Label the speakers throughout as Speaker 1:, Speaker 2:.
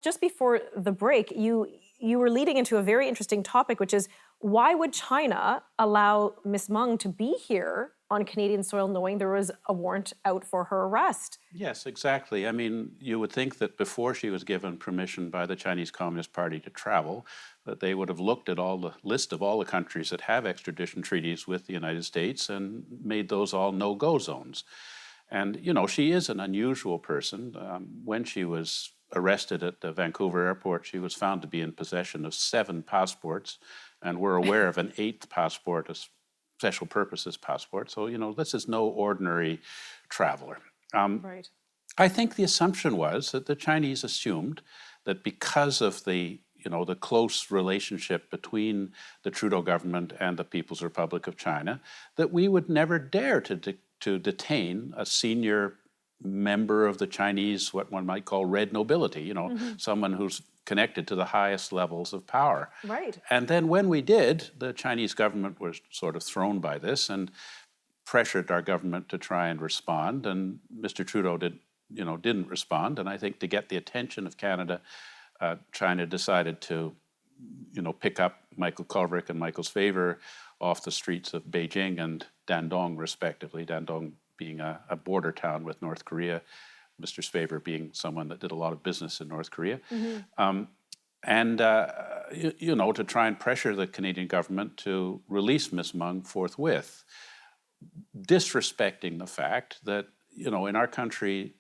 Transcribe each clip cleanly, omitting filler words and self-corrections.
Speaker 1: Just before the break, you were leading into a very interesting topic, which is why would China allow Ms. Meng to be here on Canadian soil knowing there was a warrant out for her arrest?
Speaker 2: Yes, exactly. I mean, you would think that before she was given permission by the Chinese Communist Party to travel, that they would have looked at all the list of all the countries that have extradition treaties with the United States and made those all no-go zones. And, you know, she is an unusual person. When she was arrested at the Vancouver airport, she was found to be in possession of 7 passports, and we're aware of an 8th passport, a special purposes passport. So, you know, this is no ordinary traveler.
Speaker 1: Right.
Speaker 2: I think the assumption was that the Chinese assumed that because of the close relationship between the Trudeau government and the People's Republic of China, that we would never dare to detain a senior member of the Chinese, what one might call red nobility, someone who's connected to the highest levels of power.
Speaker 1: Right.
Speaker 2: And then when we did, the Chinese government was sort of thrown by this and pressured our government to try and respond. And Mr. Trudeau didn't respond. And I think to get the attention of Canada, China decided to, pick up Michael Kovrig and Michael's favor off the streets of Beijing and Dandong, respectively. Dandong being a border town with North Korea, Mr. Spaver being someone that did a lot of business in North Korea. Mm-hmm. To try and pressure the Canadian government to release Ms. Meng forthwith, disrespecting the fact that, in our country,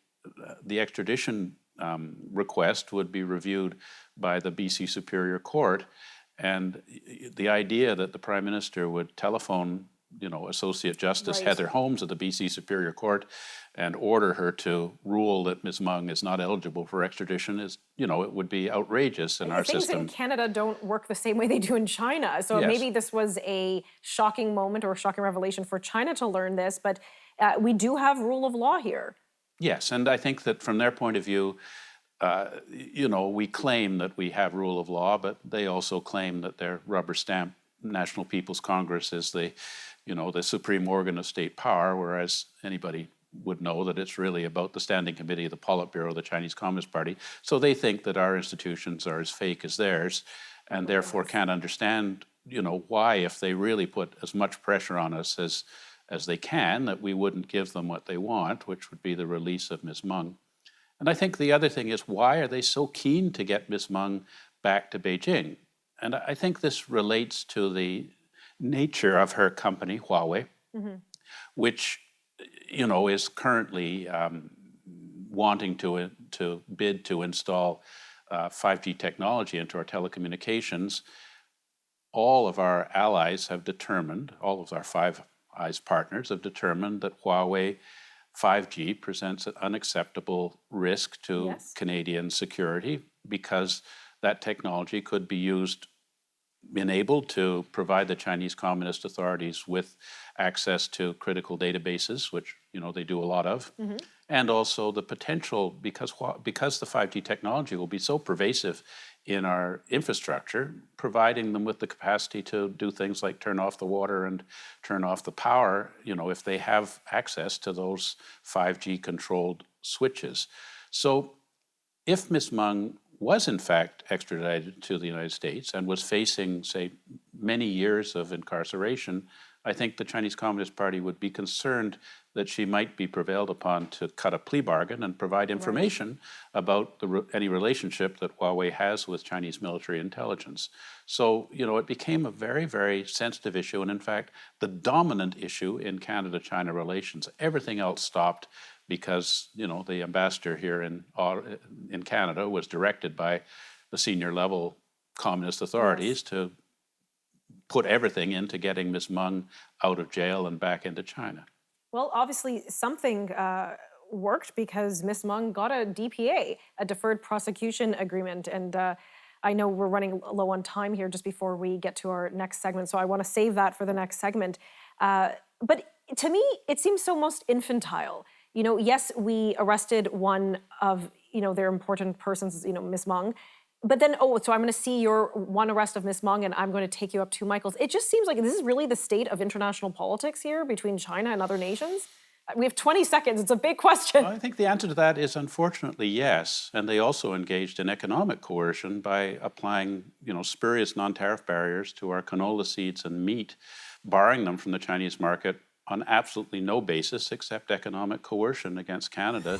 Speaker 2: the extradition request would be reviewed by the BC Superior Court, and the idea that the Prime Minister would telephone Associate Justice
Speaker 1: Right.
Speaker 2: Heather Holmes of the BC Superior Court and order her to rule that Ms. Meng is not eligible for extradition is, it would be outrageous in our
Speaker 1: Things
Speaker 2: system.
Speaker 1: in Canada don't work the same way they do in China. So
Speaker 2: Yes.
Speaker 1: maybe this was a shocking moment or a shocking revelation for China to learn this, but we do have rule of law here.
Speaker 2: Yes, and I think that from their point of view, we claim that we have rule of law, but they also claim that their rubber stamp National People's Congress is the supreme organ of state power, whereas anybody would know that it's really about the Standing Committee of the Politburo of the Chinese Communist Party. So they think that our institutions are as fake as theirs, and therefore can't understand, why, if they really put as much pressure on us as they can, that we wouldn't give them what they want, which would be the release of Ms. Meng. And I think the other thing is, why are they so keen to get Ms. Meng back to Beijing? And I think this relates to the nature of her company, Huawei, mm-hmm. which, is currently wanting to bid to install 5G technology into our telecommunications. All of our allies have determined, all of our Five Eyes partners have determined that Huawei 5G presents an unacceptable risk to
Speaker 1: Yes.
Speaker 2: Canadian security because that technology could be enabled to provide the Chinese Communist authorities with access to critical databases, which they do a lot of, mm-hmm. and also the potential, because the 5G technology will be so pervasive in our infrastructure, providing them with the capacity to do things like turn off the water and turn off the power, if they have access to those 5G controlled switches. So if Ms. Meng was in fact extradited to the United States and was facing, say, many years of incarceration, I think the Chinese Communist Party would be concerned that she might be prevailed upon to cut a plea bargain and provide information about any relationship that Huawei has with Chinese military intelligence. So, it became a very, very sensitive issue, and in fact, the dominant issue in Canada-China relations. Everything else stopped because, the ambassador here in Canada was directed by the senior level communist authorities to put everything into getting Ms. Meng out of jail and back into China.
Speaker 1: Well, obviously something worked because Ms. Meng got a DPA, a deferred prosecution agreement, and I know we're running low on time here just before we get to our next segment, so I want to save that for the next segment. But to me, it seems so most infantile. Yes, we arrested one of, their important persons, Ms. Meng, but then, so I'm going to see your one arrest of Ms. Meng and I'm going to take you up to Michael's. It just seems like this is really the state of international politics here between China and other nations. We have 20 seconds. It's a big question.
Speaker 2: I think the answer to that is unfortunately yes. And they also engaged in economic coercion by applying, spurious non-tariff barriers to our canola seeds and meat, barring them from the Chinese market on absolutely no basis except economic coercion against Canada.